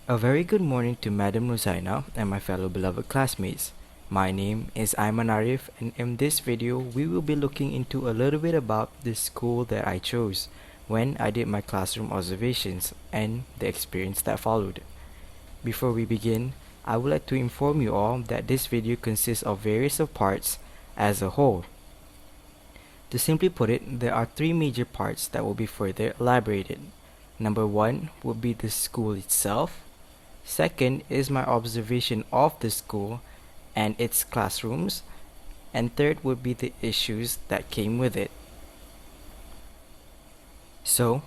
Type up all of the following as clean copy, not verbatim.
A very good morning to Madam Rosaina and my fellow beloved classmates. My name is Ayman Arif, and in this video we will be looking into a little bit about the school that I chose when I did my classroom observations and the experience that followed. Before we begin, I would like to inform you all that this video consists of various of parts as a whole. To simply put it, there are three major parts that will be further elaborated. Number one would be the school itself. Second is my observation of the school and its classrooms. And third would be the issues that came with it. So,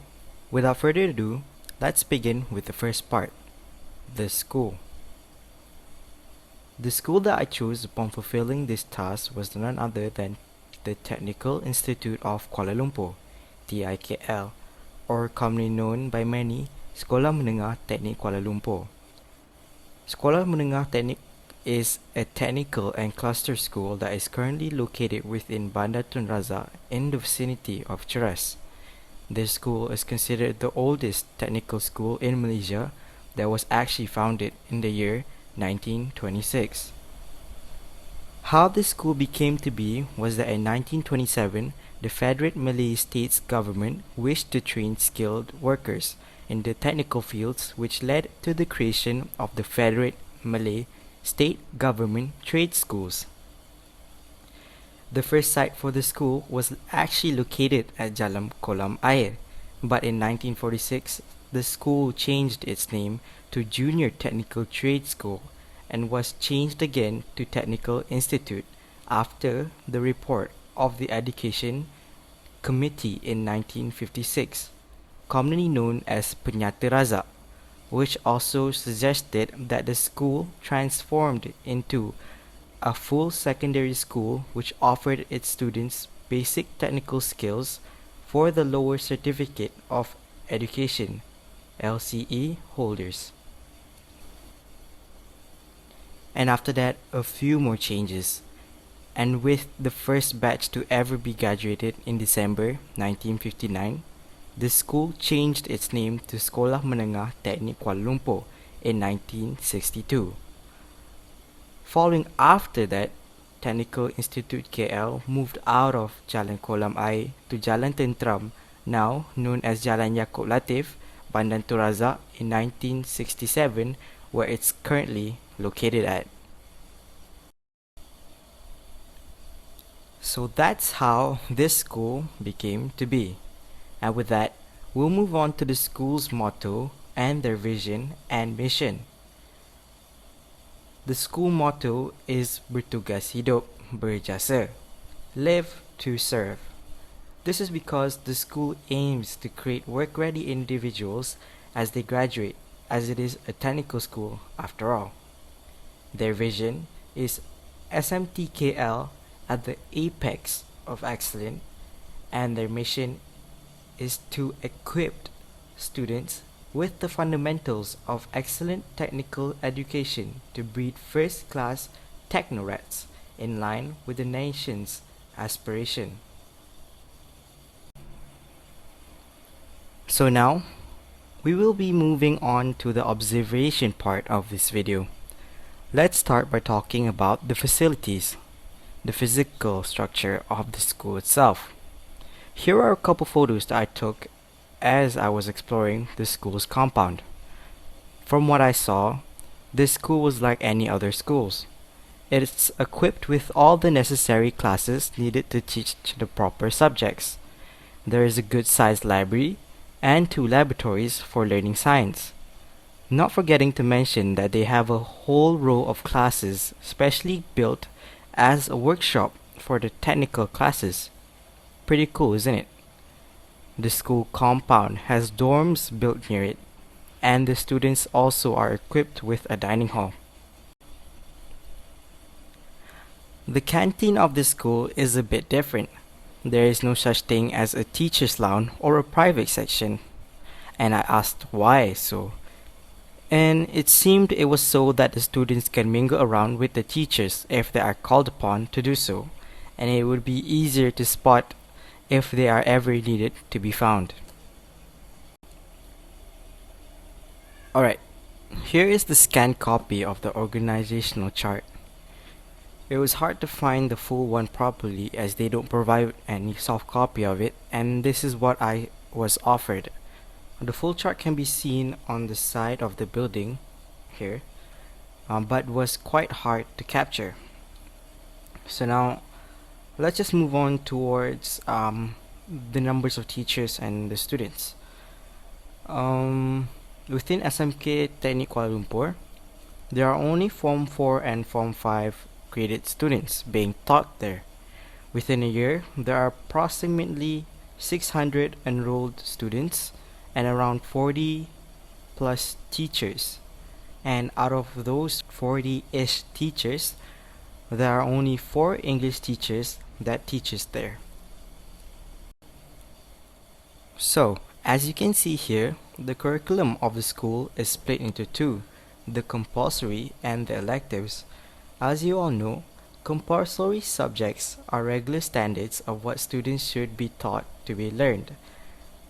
without further ado, let's begin with the first part, the school. The school that I chose upon fulfilling this task was none other than the Technical Institute of Kuala Lumpur, TIKL, or commonly known by many, Sekolah Menengah Teknik Kuala Lumpur. Sekolah Menengah Teknik is a technical and cluster school that is currently located within Bandar Tun Razak in the vicinity of Ceras. This school is considered the oldest technical school in Malaysia that was actually founded in the year 1926. How this school became to be was that in 1927, the Federated Malay States government wished to train skilled workers in the technical fields, which led to the creation of the Federated Malay State Government Trade Schools. The first site for the school was actually located at Jalan Kolam Air, but in 1946, the school changed its name to Junior Technical Trade School and was changed again to Technical Institute after the report of the Education Committee in 1956, commonly known as Penyata Razak, which also suggested that the school transformed into a full secondary school which offered its students basic technical skills for the lower certificate of education LCE holders. And after that, a few more changes. And with the first batch to ever be graduated in December 1959, the school changed its name to Sekolah Menengah Teknik Kuala Lumpur in 1962. Following after that, Technical Institute KL moved out of Jalan Kolam Air to Jalan Tentram, now known as Jalan Yaakob Latif, Bandar Tun Razak in 1967, where it's currently located at. So that's how this school became to be. And with that, we'll move on to the school's motto and their vision and mission. The school motto is Bertugas Hidup Berjasa, live to serve. This is because the school aims to create work-ready individuals as they graduate, as it is a technical school after all. Their vision is SMTKL at the apex of excellence, and their mission is to equip students with the fundamentals of excellent technical education to breed first-class technocrats in line with the nation's aspiration. So now, we will be moving on to the observation part of this video. Let's start by talking about the facilities, the physical structure of the school itself. Here are a couple photos that I took as I was exploring the school's compound. From what I saw, this school was like any other schools. It's equipped with all the necessary classes needed to teach the proper subjects. There is a good-sized library and 2 laboratories for learning science. Not forgetting to mention that they have a whole row of classes specially built as a workshop for the technical classes. Pretty cool, isn't it? The school compound has dorms built near it, and the students also are equipped with a dining hall. The canteen of the school is a bit different. There is no such thing as a teacher's lounge or a private section, and I asked why so. And it seemed it was so that the students can mingle around with the teachers if they are called upon to do so, and it would be easier to spot if they are ever needed to be found. Alright, Here is the scanned copy of the organizational chart. It was hard to find the full one properly as they don't provide any soft copy of it, and this is what I was offered. The full chart can be seen on the side of the building here, but was quite hard to capture. So now let's just move on towards the numbers of teachers and the students. Within SMK Teknik Kuala Lumpur, there are only Form 4 and Form 5 graded students being taught there. Within a year, there are approximately 600 enrolled students and around 40 plus teachers. And out of those 40-ish teachers, there are only 4 English teachers that teaches there. So, as you can see here, the curriculum of the school is split into two, the compulsory and the electives. As you all know, compulsory subjects are regular standards of what students should be taught to be learned,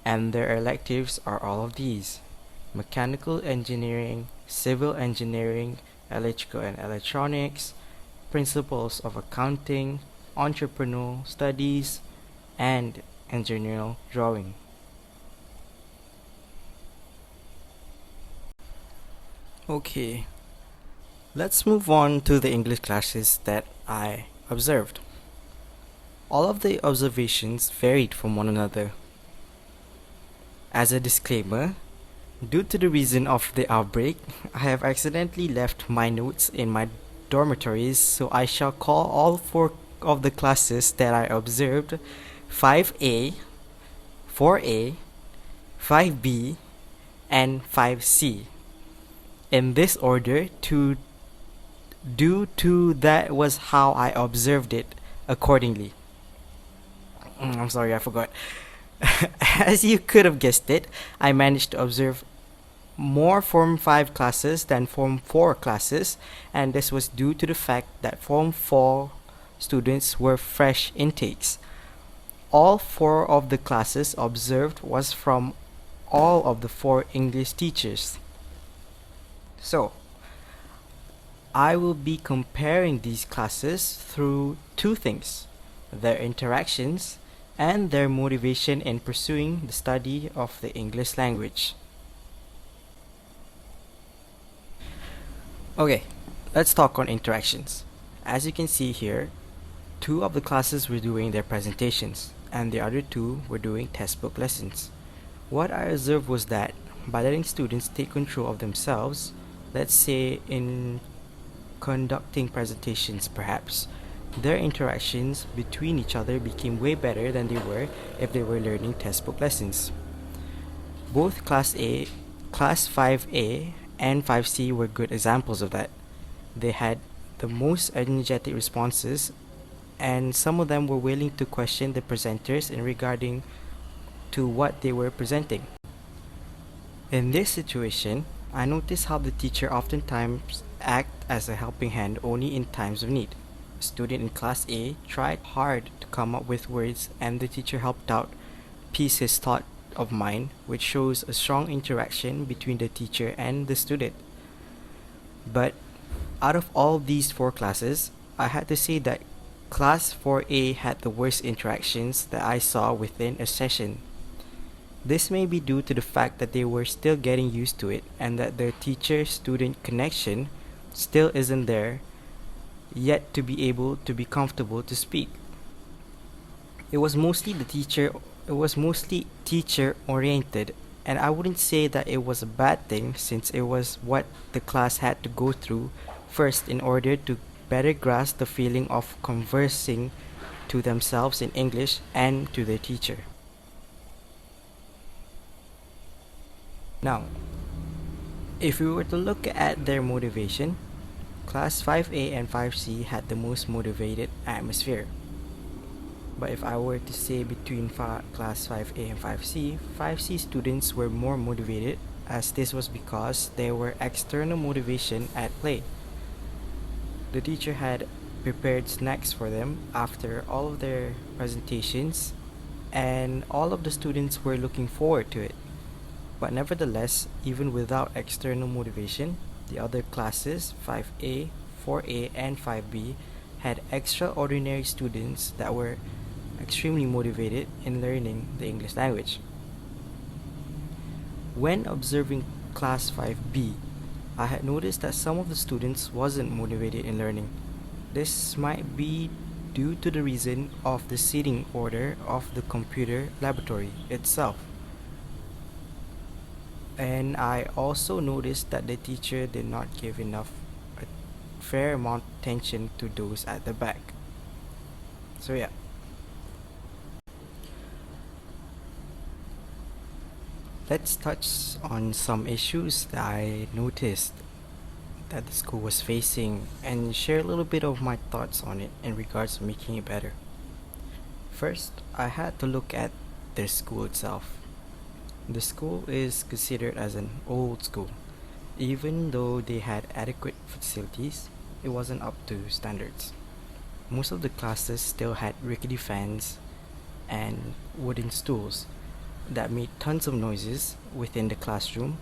and their electives are all of these: mechanical engineering, civil engineering, electrical and electronics, principles of accounting, entrepreneurial studies, and engineering drawing. Okay, let's move on to the English classes that I observed. All of the observations varied from one another. As a disclaimer, due to the reason of the outbreak, I have accidentally left my notes in my dormitories, so I shall call all 4 of the classes that I observed 5A, 4A, 5B, and 5C. In this order, due to that was how I observed it accordingly. I'm sorry, I forgot. As you could have guessed it, I managed to observe more Form 5 classes than Form 4 classes, and this was due to the fact that Form 4 students were fresh intakes. All 4 of the classes observed was from all of the 4 English teachers. So, I will be comparing these classes through 2 things: their interactions and their motivation in pursuing the study of the English language. Okay, let's talk on interactions. As you can see here, 2 of the classes were doing their presentations, and the other 2 were doing textbook lessons. What I observed was that by letting students take control of themselves, let's say in conducting presentations perhaps, their interactions between each other became way better than they were if they were learning textbook lessons. Both Class 5A and 5C were good examples of that. They had the most energetic responses, and some of them were willing to question the presenters in regarding to what they were presenting. In this situation, I noticed how the teacher oftentimes act as a helping hand only in times of need. A student in Class A tried hard to come up with words, and the teacher helped out piece his thought of mind, which shows a strong interaction between the teacher and the student. But out of all these 4 classes, I had to say that Class 4A had the worst interactions that I saw within a session. This may be due to the fact that they were still getting used to it, and that their teacher-student connection still isn't there yet to be able to be comfortable to speak. It was mostly teacher oriented, and I wouldn't say that it was a bad thing, since it was what the class had to go through first in order to better grasp the feeling of conversing to themselves in English and to their teacher. Now, if we were to look at their motivation, Class 5A and 5C had the most motivated atmosphere. But if I were to say between Class 5A and 5C, 5C students were more motivated, as this was because there were external motivation at play. The teacher had prepared snacks for them after all of their presentations, and all of the students were looking forward to it. But nevertheless, even without external motivation, the other classes 5A, 4A, and 5B had extraordinary students that were extremely motivated in learning the English language. When observing class 5B, I had noticed that some of the students wasn't motivated in learning. This might be due to the reason of the seating order of the computer laboratory itself. And I also noticed that the teacher did not give enough a fair amount of attention to those at the back. So yeah. Let's touch on some issues that I noticed that the school was facing and share a little bit of my thoughts on it in regards to making it better. First, I had to look at the school itself. The school is considered as an old school. Even though they had adequate facilities, it wasn't up to standards. Most of the classes still had rickety fans and wooden stools that made tons of noises within the classroom,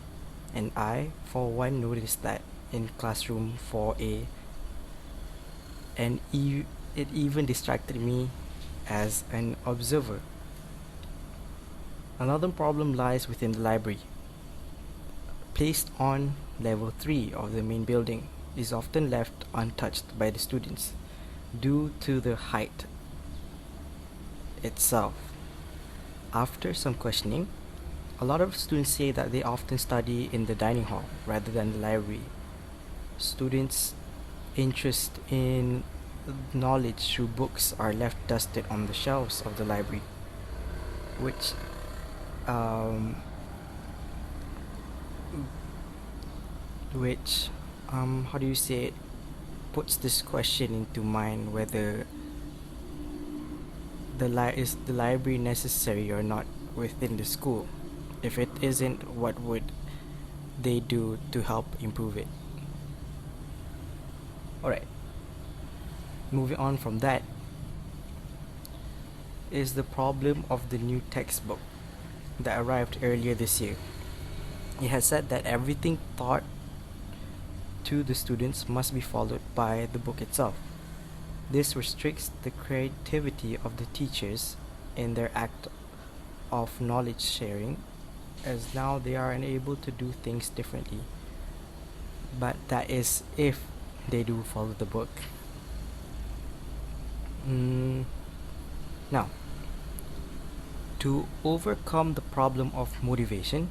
and I, for one, noticed that in classroom 4A, and it even distracted me as an observer. Another problem lies within the library. Placed on level 3 of the main building, is often left untouched by the students due to the height itself. After some questioning, a lot of students say that they often study in the dining hall rather than the library. Students' interest in knowledge through books are left dusted on the shelves of the library, which how do you say it, puts this question into mind whether is the library necessary or not within the school. If it isn't, what would they do to help improve it? Alright, moving on from that is the problem of the new textbook that arrived earlier this year. It has said that everything taught to the students must be followed by the book itself. This restricts the creativity of the teachers in their act of knowledge sharing, as now they are unable to do things differently. But that is if they do follow the book. Now, to overcome the problem of motivation,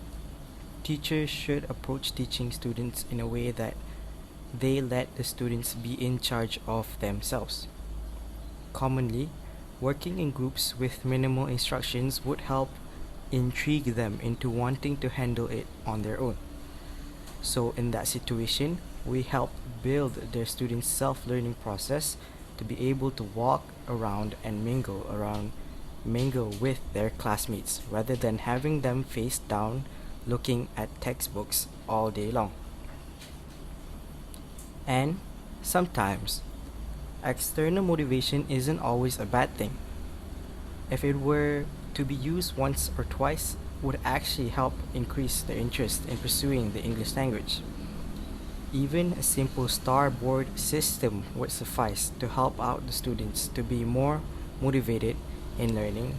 teachers should approach teaching students in a way that they let the students be in charge of themselves. Commonly, working in groups with minimal instructions would help intrigue them into wanting to handle it on their own. So in that situation, we help build their students' self-learning process to be able to walk around and mingle with their classmates rather than having them face down looking at textbooks all day long. And sometimes, external motivation isn't always a bad thing. If it were to be used once or twice, would actually help increase their interest in pursuing the English language. Even a simple star board system would suffice to help out the students to be more motivated in learning